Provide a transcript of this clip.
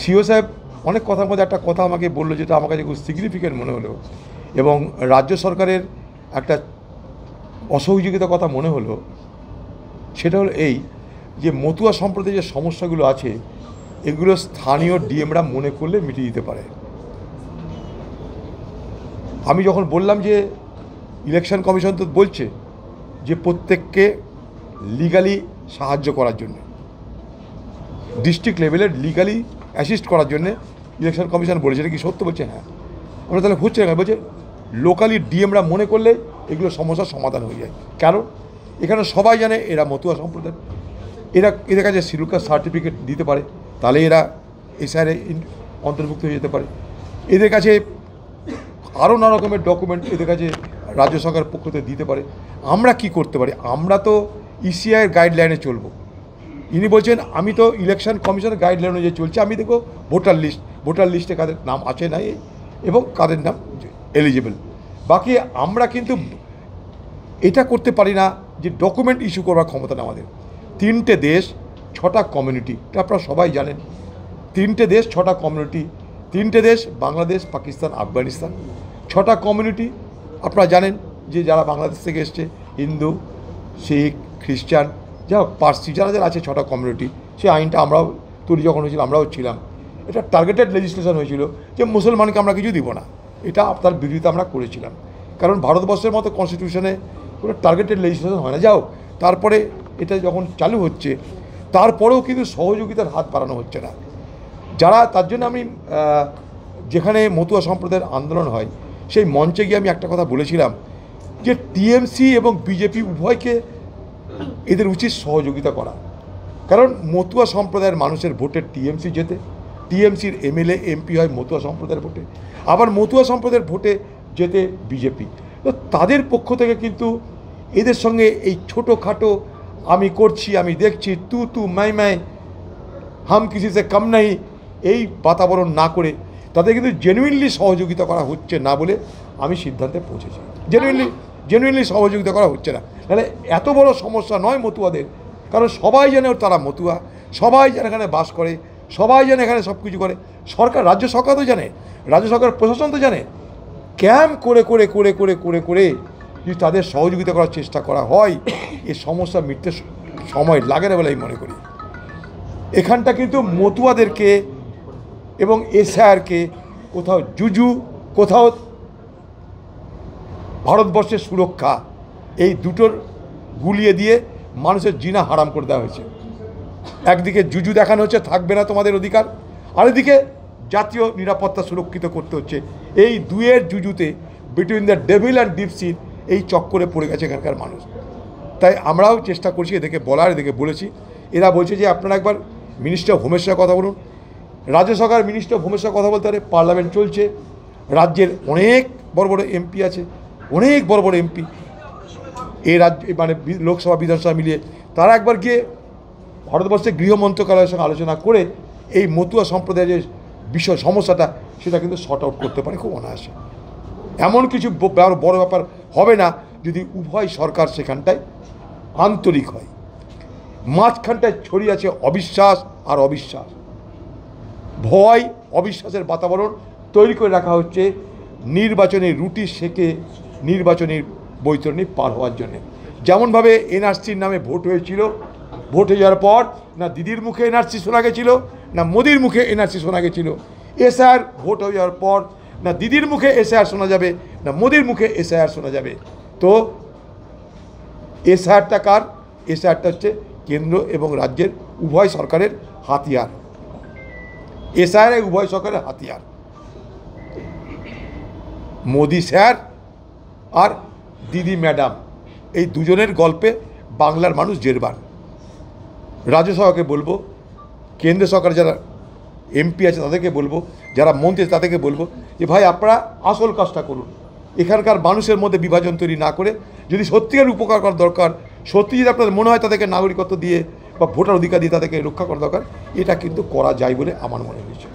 CO সাহেব অনেক কথার মধ্যে একটা কথা আমাকে বললো, যেটা আমার কাছে খুব সিগনিফিকেন্ট মনে হলো, এবং রাজ্য সরকারের একটা অসহযোগিতার কথা মনে হলো। সেটা হলো এই যে মতুয়া সম্প্রদায়ের যে সমস্যাগুলো আছে, এগুলো স্থানীয় ডিএমরা মনে করলে মিটিয়ে দিতে পারে। আমি যখন বললাম যে ইলেকশন কমিশন তো বলছে যে প্রত্যেককে লিগালি সাহায্য করার জন্য, ডিস্ট্রিক্ট লেভেলে লিগালি অ্যাসিস্ট করার জন্য ইলেকশন কমিশন বলেছে, এটা কি সত্য? বলছে হ্যাঁ। আমরা তাহলে হচ্ছে না, বলছে লোকালি ডিএমরা মনে করলে এগুলো সমস্যার সমাধান হয়ে যায়। কারণ এখানে সবাই জানে এরা মতুয়া সম্প্রদায়, এদের কাছে শিডিউল কাস্ট সার্টিফিকেট দিতে পারে, তাহলে এরা এসআইআরে অন্তর্ভুক্ত হয়ে যেতে পারে। এদের কাছে আরও নানা রকমের ডকুমেন্ট এদের কাছে রাজ্য সরকারের পক্ষ থেকে দিতে পারে। আমরা কি করতে পারি? আমরা তো ইসিআইয়ের গাইডলাইনে চলবো। ইনি বলছেন আমি তো ইলেকশন কমিশনের গাইডলাইন অনুযায়ী চলছে, আমি দেখো ভোটার লিস্টে কাদের নাম আছে নাই এবং কাদের নাম এলিজিবল। বাকি আমরা কিন্তু এটা করতে পারি না যে ডকুমেন্ট ইস্যু করবার ক্ষমতা না আমাদের। 3টে দেশ 6টা কমিউনিটি, এটা আপনারা সবাই জানেন। 3টে দেশ 6টা কমিউনিটি, 3টে দেশ বাংলাদেশ, পাকিস্তান, আফগানিস্তান। 6টা কমিউনিটি আপনারা জানেন যে যারা বাংলাদেশ থেকে এসছে, হিন্দু, শিখ, খ্রিস্টান, যা পার্সি, যারা যারা আছে 6টা কমিউনিটি। সেই আইনটা আমরাও তৈরি যখন হয়েছিল আমরাও ছিলাম। এটা টার্গেটেড লেজিসলেশন হয়েছিল যে মুসলমানকে আমরা কিছু দিব না, এটা তার বিরোধিতা আমরা করেছিলাম। কারণ ভারতবর্ষের মতো কনস্টিটিউশনে কোনো টার্গেটেড লেজিসলেশন হয় না। যাও, তারপরে এটা যখন চালু হচ্ছে, তারপরেও কিন্তু সহযোগিতার হাত বাড়ানো হচ্ছে না। যারা তার জন্য আমি যেখানে মতুয়া সম্প্রদায়ের আন্দোলন হয় সেই মঞ্চে গিয়ে আমি একটা কথা বলেছিলাম যে টিএমসি এবং বিজেপি উভয়কে এদের উচিত সহযোগিতা করা। কারণ মতুয়া সম্প্রদায়ের মানুষের ভোটে টিএমসি জেতে, টিএমসির এমএলএ এমপি হয় মতুয়া সম্প্রদায়ের ভোটে, আবার মতুয়া সম্প্রদায়ের ভোটে জেতে বিজেপি। তো তাদের পক্ষ থেকে কিন্তু এদের সঙ্গে এই ছোটোখাটো আমি করছি, আমি দেখছি, তু মাই হাম কিসি সে কম নাই, এই বাতাবরণ না করে তাদের কিন্তু জেনুইনলি সহযোগিতা করা হচ্ছে না বলে আমি সিদ্ধান্তে পৌঁছেছি। জেনুইনলি সহযোগিতা করা হচ্ছে না। তাহলে এত বড় সমস্যা নয় মতুয়াদের, কারণ সবাই জানে তারা মতুয়া, সবাই যেন এখানে বাস করে, সবাই যেন এখানে সব কিছু করে। সরকার, রাজ্য সরকার তো জানে, রাজ্য সরকার প্রশাসন তো জানে। ক্যাম্প করে করে করে করে করে করে যদি তাদের সহযোগিতা করার চেষ্টা করা হয়, এই সমস্যা মিটতে সময় লাগে না বলে আমি মনে করি। এখানটা কিন্তু মতুয়াদেরকে এবং এসআইআরকে কোথাও জুজু, কোথাও ভারতবর্ষের সুরক্ষা, এই দুটোর গুলিয়ে দিয়ে মানুষের জিনা হারাম করে দেওয়া হয়েছে। একদিকে জুজু দেখানো হচ্ছে থাকবে না তোমাদের অধিকার, আরেকদিকে জাতীয় নিরাপত্তা সুরক্ষিত করতে হচ্ছে। এই দুয়ের জুজুতে, between the devil and deep sea, এই চক্করে পড়ে গেছে এখানকার মানুষ। তাই আমরাও চেষ্টা করছি এদেরকে বলার, এদেরকে বলেছি। এরা বলছে যে আপনারা একবার মিনিস্টার অফ হোমের সঙ্গে কথা বলুন। রাজ্য সরকার মিনিস্টার অফ হোমের সঙ্গে কথা বলতে পারে, পার্লামেন্ট চলছে, রাজ্যের অনেক বড় বড় এমপি আছে, অনেক বড় বড় এমপি এই রাজ্য মানে লোকসভা বিধানসভা মিলিয়ে, তারা একবার গিয়ে ভারতবর্ষের গৃহ মন্ত্রণালয়ের সঙ্গে আলোচনা করে এই মতুয়া সম্প্রদায়ের যে বিষয় সমস্যাটা, সেটা কিন্তু শর্ট আউট করতে পারে খুব অনায়াসে। এমন কিছু বড় ব্যাপার হবে না যদি উভয় সরকার সেখানটায় আন্তরিক হয়। মাঝখানটায় ছড়িয়ে আছে অবিশ্বাস আর অবিশ্বাস, ভয়, অবিশ্বাসের বাতাবরণ তৈরি করে রাখা হচ্ছে নির্বাচনের রুটি সেকে নির্বাচনের বৈতরণী পার হওয়ার জন্যে। যেমনভাবে এনআরসির নামে ভোট হয়েছিল, ভোট হয়ে যাওয়ার পর না দিদির মুখে এনআরসি শোনা গেছিল, না মোদির মুখে এনআরসি শোনা গেছিল। এসআইআর ভোট হয়ে যাওয়ার পর না দিদির মুখে এসআইআর শোনা যাবে, না মোদির মুখে এসআইআর শোনা যাবে। তো এসআইআরটা কার? এসআইআরটা হচ্ছে কেন্দ্র এবং রাজ্যের উভয় সরকারের হাতিয়ার। এসআইআর উভয় সরকারের হাতিয়ার, মোদি স্যার আর দিদি ম্যাডাম, এই দুজনের গল্পে বাংলার মানুষ জেরবার। রাজ্য সরকারকে বলবো, কেন্দ্র সরকার যারা এমপি আছে তাদেরকে বলবো, যারা মন্ত্রী আছে তাদেরকে বলবো যে ভাই আপনারা আসল কাজটা করুন, এখানকার মানুষের মধ্যে বিভাজন তৈরি না করে, যদি সত্যিকার উপকার করার দরকার, সত্যি যদি আপনাদের মনে হয় তাদেরকে নাগরিকত্ব দিয়ে বা ভোটার অধিকার দিয়ে তাদেরকে রক্ষা করা দরকার, এটা কিন্তু করা যায় বলে আমার মনে হয়েছে।